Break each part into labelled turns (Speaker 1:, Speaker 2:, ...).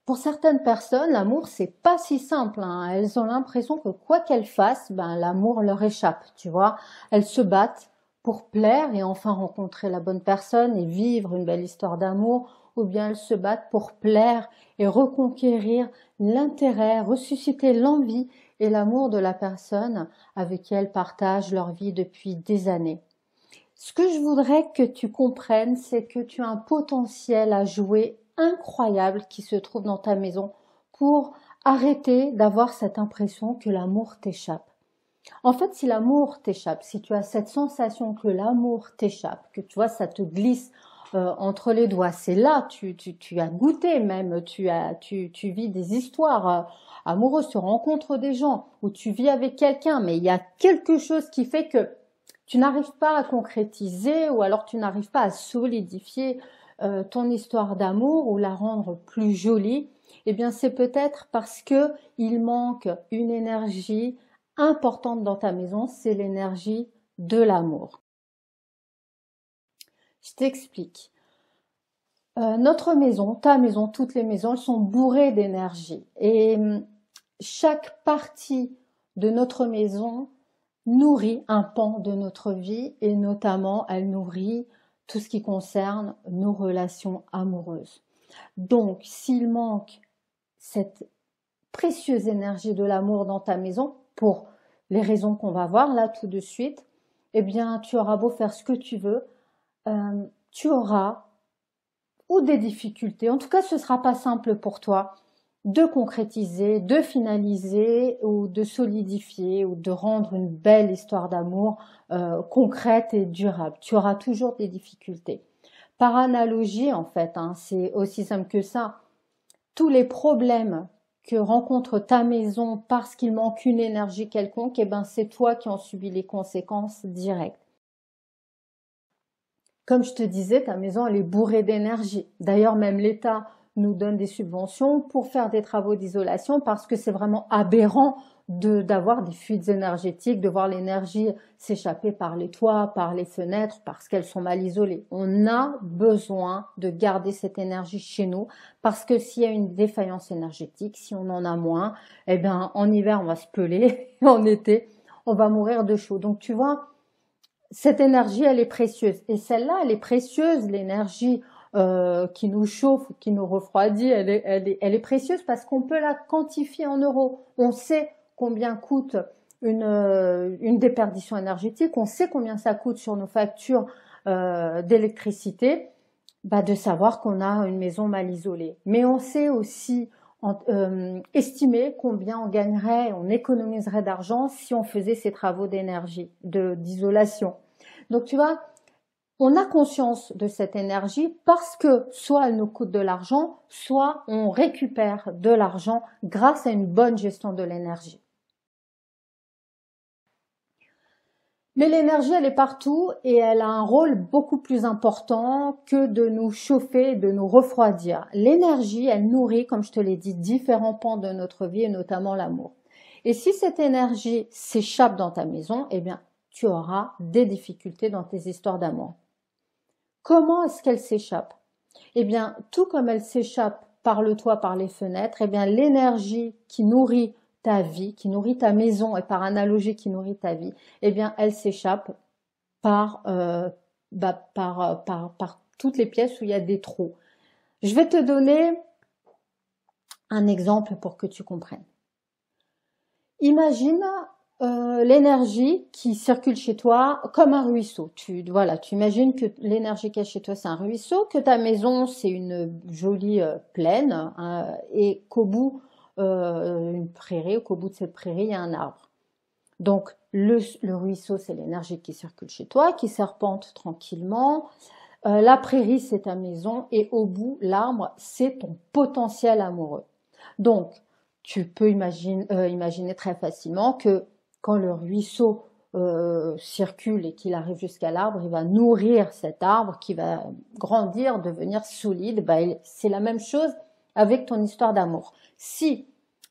Speaker 1: Pour certaines personnes, l'amour, c'est pas si simple, hein. Elles ont l'impression que quoi qu'elles fassent, ben, l'amour leur échappe, tu vois. Elles se battent pour plaire et enfin rencontrer la bonne personne et vivre une belle histoire d'amour, ou bien elles se battent pour plaire et reconquérir l'intérêt, ressusciter l'envie et l'amour de la personne avec qui elles partagent leur vie depuis des années. Ce que je voudrais que tu comprennes, c'est que tu as un potentiel à jouer incroyable qui se trouve dans ta maison pour arrêter d'avoir cette impression que l'amour t'échappe. En fait, si l'amour t'échappe, si tu as cette sensation que l'amour t'échappe, que tu vois, ça te glisse entre les doigts, c'est là, tu as goûté même, tu vis des histoires amoureuses, tu rencontres des gens, ou tu vis avec quelqu'un, mais il y a quelque chose qui fait que tu n'arrives pas à concrétiser ou alors tu n'arrives pas à solidifier ton histoire d'amour ou la rendre plus jolie, eh bien c'est peut-être parce que il manque une énergie importante dans ta maison, c'est l'énergie de l'amour. Je t'explique. Notre maison, ta maison, toutes les maisons, elles sont bourrées d'énergie. Et chaque partie de notre maison nourrit un pan de notre vie et notamment elle nourrit tout ce qui concerne nos relations amoureuses. Donc, s'il manque cette précieuse énergie de l'amour dans ta maison, pour les raisons qu'on va voir là tout de suite, eh bien, tu auras beau faire ce que tu veux, tu auras ou des difficultés, en tout cas, ce sera pas simple pour toi de concrétiser, de finaliser ou de solidifier ou de rendre une belle histoire d'amour concrète et durable. Tu auras toujours des difficultés. Par analogie, en fait, hein, c'est aussi simple que ça. Tous les problèmes que rencontre ta maison parce qu'il manque une énergie quelconque, eh ben c'est toi qui en subis les conséquences directes. Comme je te disais, ta maison, elle est bourrée d'énergie. D'ailleurs, même l'État nous donne des subventions pour faire des travaux d'isolation parce que c'est vraiment aberrant d'avoir des fuites énergétiques, de voir l'énergie s'échapper par les toits, par les fenêtres, parce qu'elles sont mal isolées. On a besoin de garder cette énergie chez nous parce que s'il y a une défaillance énergétique, si on en a moins, eh bien, en hiver, on va se peler, en été, on va mourir de chaud. Donc, tu vois, cette énergie, elle est précieuse. Et celle-là, elle est précieuse, l'énergie qui nous chauffe, qui nous refroidit, elle est précieuse parce qu'on peut la quantifier en euros. On sait combien coûte une déperdition énergétique, on sait combien ça coûte sur nos factures d'électricité, bah, de savoir qu'on a une maison mal isolée. Mais on sait aussi estimer combien on gagnerait, on économiserait d'argent si on faisait ces travaux d'énergie, d'isolation. Donc tu vois, on a conscience de cette énergie parce que soit elle nous coûte de l'argent, soit on récupère de l'argent grâce à une bonne gestion de l'énergie. Mais l'énergie, elle est partout et elle a un rôle beaucoup plus important que de nous chauffer, de nous refroidir. L'énergie, elle nourrit, comme je te l'ai dit, différents pans de notre vie et notamment l'amour. Et si cette énergie s'échappe dans ta maison, eh bien, tu auras des difficultés dans tes histoires d'amour. Comment est-ce qu'elle s'échappe? Eh bien, tout comme elle s'échappe par le toit, par les fenêtres, eh bien, l'énergie qui nourrit ta vie, qui nourrit ta maison et par analogie qui nourrit ta vie, eh bien, elle s'échappe par, par toutes les pièces où il y a des trous. Je vais te donner un exemple pour que tu comprennes. Imagine l'énergie qui circule chez toi comme un ruisseau. Tu imagines que l'énergie qui est chez toi, c'est un ruisseau, que ta maison, c'est une jolie plaine et qu'au bout, une prairie, qu'au bout de cette prairie, il y a un arbre. Donc, le ruisseau, c'est l'énergie qui circule chez toi, qui serpente tranquillement. La prairie, c'est ta maison et au bout, l'arbre, c'est ton potentiel amoureux. Donc, tu peux imaginer très facilement que quand le ruisseau circule et qu'il arrive jusqu'à l'arbre, il va nourrir cet arbre qui va grandir, devenir solide. C'est la même chose avec ton histoire d'amour. Si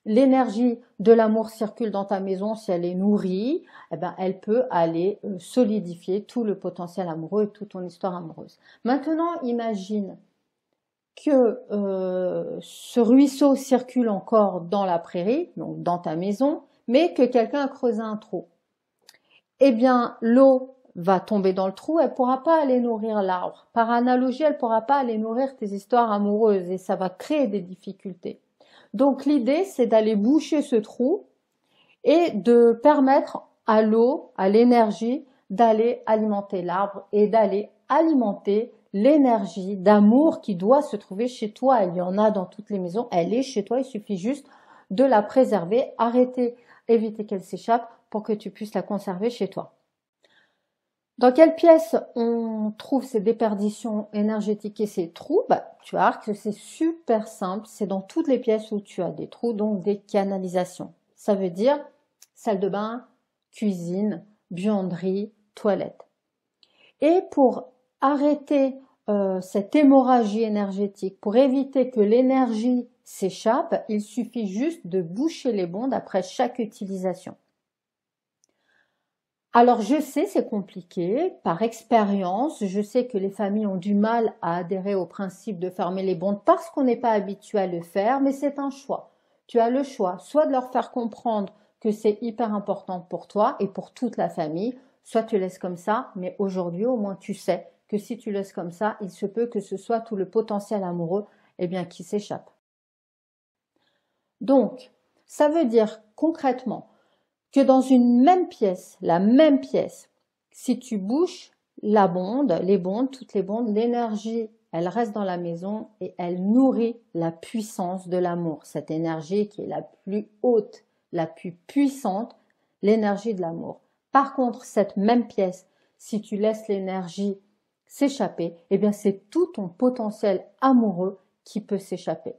Speaker 1: l'énergie de l'amour circule dans ta maison, si elle est nourrie, eh ben, elle peut aller solidifier tout le potentiel amoureux et toute ton histoire amoureuse. Maintenant, imagine que ce ruisseau circule encore dans la prairie, donc dans ta maison, mais que quelqu'un a creusé un trou. Eh bien, l'eau va tomber dans le trou, elle ne pourra pas aller nourrir l'arbre. Par analogie, elle ne pourra pas aller nourrir tes histoires amoureuses et ça va créer des difficultés. Donc l'idée, c'est d'aller boucher ce trou et de permettre à l'eau, à l'énergie, d'aller alimenter l'arbre et d'aller alimenter l'énergie d'amour qui doit se trouver chez toi. Il y en a dans toutes les maisons, elle est chez toi, il suffit juste de la préserver, arrêter, éviter qu'elle s'échappe pour que tu puisses la conserver chez toi. Dans quelle pièce on trouve ces déperditions énergétiques et ces trous? Tu vas voir que c'est super simple, c'est dans toutes les pièces où tu as des trous, donc des canalisations. Ça veut dire salle de bain, cuisine, buanderie, toilette. Et pour arrêter cette hémorragie énergétique, pour éviter que l'énergie s'échappe, il suffit juste de boucher les bondes après chaque utilisation. Alors je sais, c'est compliqué, par expérience, je sais que les familles ont du mal à adhérer au principe de fermer les bondes parce qu'on n'est pas habitué à le faire, mais c'est un choix. Tu as le choix, soit de leur faire comprendre que c'est hyper important pour toi et pour toute la famille, soit tu laisses comme ça, mais aujourd'hui au moins tu sais que si tu laisses comme ça, il se peut que ce soit tout le potentiel amoureux qui s'échappe. Donc, ça veut dire concrètement que dans une même pièce, la même pièce, si tu bouches la bonde, les bondes, toutes les bondes, l'énergie, elle reste dans la maison et elle nourrit la puissance de l'amour. Cette énergie qui est la plus haute, la plus puissante, l'énergie de l'amour. Par contre, cette même pièce, si tu laisses l'énergie s'échapper, c'est tout ton potentiel amoureux qui peut s'échapper.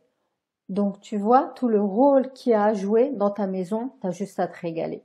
Speaker 1: Donc, tu vois tout le rôle qu'il y a à jouer dans ta maison, tu as juste à te régaler.